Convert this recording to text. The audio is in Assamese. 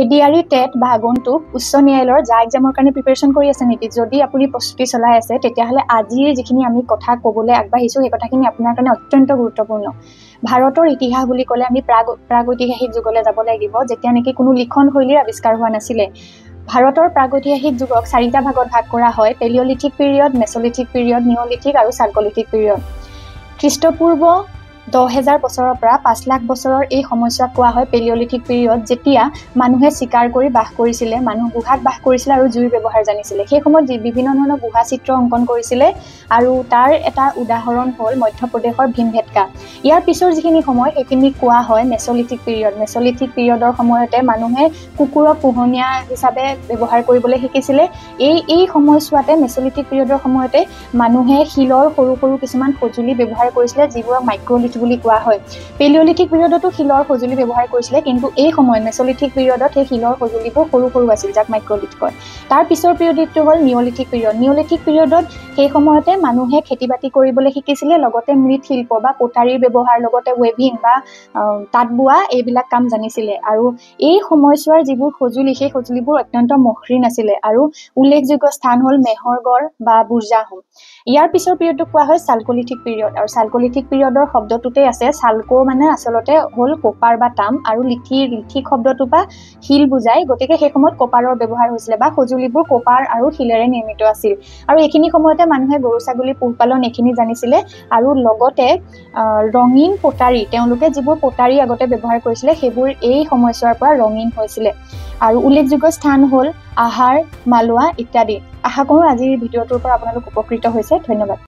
এডিআৰই টেট বা আগন্তুক উচ্চ ন্যায়ালয়ৰ জা এক্সামৰ কাৰণে প্ৰিপাৰেশ্যন কৰি আছে নেকি? যদি আপুনি প্ৰস্তুতি চলাই আছে তেতিয়াহ'লে আজিৰ যিখিনি আমি কথা ক'বলৈ আগবাঢ়িছোঁ সেই কথাখিনি আপোনাৰ কাৰণে অত্যন্ত গুৰুত্বপূৰ্ণ। ভাৰতৰ ইতিহাস বুলি ক'লে আমি প্ৰাগৈতিহাসিক যুগলৈ যাব লাগিব, যেতিয়া নেকি কোনো লিখন শৈলীৰ আৱিষ্কাৰ হোৱা নাছিলে। ভাৰতৰ প্ৰাগৈতিহাসিক যুগক 4টা ভাগত ভাগ কৰা হয়: পেলিঅলিথিক পিৰিয়ড, মেছলিথিক পিৰিয়ড, নিঅলিথিক আৰু চালকলিথিক পিৰিয়ড। খ্ৰীষ্টপূৰ্ব 10,000 বছৰৰ পৰা 5 লাখ বছৰৰ এই সময়ছোৱাক কোৱা হয় পেলিঅলিথিক পিৰিয়ড, যেতিয়া মানুহে চিকাৰ কৰি বাস কৰিছিলে, মানুহ গুহাত বাস কৰিছিলে আৰু জুইৰ ব্যৱহাৰ জানিছিলে। সেই সময়ত বিভিন্ন ধৰণৰ গুহা চিত্ৰ অংকন কৰিছিলে আৰু তাৰ এটা উদাহৰণ হ'ল মধ্যপ্ৰদেশৰ ভীমবেটকা। ইয়াৰ পিছৰ যিখিনি সময় সেইখিনি কোৱা হয় মেছলিথিক পিৰিয়ড। মেছলিথিক পিৰিয়ডৰ সময়তে মানুহে কুকুৰক পোহনীয়া হিচাপে ব্যৱহাৰ কৰিবলৈ শিকিছিলে। এই সময়ছোৱাতে মেছলিথিক পিৰিয়ডৰ সময়তে মানুহে শিলৰ সৰু সৰু কিছুমান সঁজুলি ব্যৱহাৰ কৰিছিলে, যিবোৰক মাইক্ৰলিথ বুলি কোৱা হয়। পেলিঅলিথিক পিৰিয়ডতো শিলৰ সঁজুলি ব্যৱহাৰ কৰিছিলে, কিন্তু এই সময়ত মেছলিথিক পিৰিয়ডত সেই শিলৰ সঁজুলিবোৰ সৰু সৰু আছিল, যাক মাইক্ৰলিথ কয়। তাৰ পিছৰ পিৰিয়ডটো হ'ল নিঅলিথিক পিৰিয়ড। নিঅলিথিক পিৰিয়ডত সেই সময়তে মানুহে খেতি বাতি কৰিবলৈ শিকিছিলে, লগতে মৃৎশিল্প বা পটাৰীৰ ব্যৱহাৰ, লগতে ৱেভিং বা তাঁত বোৱা এইবিলাক কাম জানিছিলে। আৰু এই সময়ছোৱাৰ যিবোৰ সঁজুলি সেই সঁজুলিবোৰ অত্যন্ত মসৃণ আছিলে। আৰু উল্লেখযোগ্য স্থান হ'ল মেহৰগড় বা বুৰ্জাহোম। ইয়াৰ পিছৰ পিৰিয়ডটোক কোৱা হয় চালকলিথিক পিৰিয়ড। আৰু চালকলিথিক পিৰিয়ডৰ শব্দটোতে আছে চালকো মানে আচলতে হ'ল কপাৰ বা তাম, আৰু লিথিক শব্দটো বা শিল বুজায়। গতিকে সেই সময়ত কপাৰৰ ব্যৱহাৰ হৈছিলে বা সঁজুলিবোৰ কপাৰ আৰু শিলেৰে নিৰ্মিত আছিল। আৰু এইখিনি সময়তে মানুহে গৰু ছাগলী পোহপালন এইখিনি জানিছিলে। আৰু লগতে ৰঙীন পটাৰী, তেওঁলোকে যিবোৰ পটাৰী আগতে ব্যৱহাৰ কৰিছিলে সেইবোৰ এই সময়ছোৱাৰ পৰা ৰঙীন হৈছিলে। আৰু উল্লেখযোগ্য স্থান হ'ল আহাৰ, মালোৱা ইত্যাদি। আশা কৰোঁ আজিৰ ভিডিঅ'টোৰ পৰা আপোনালোক উপকৃত হৈছে। ধন্যবাদ।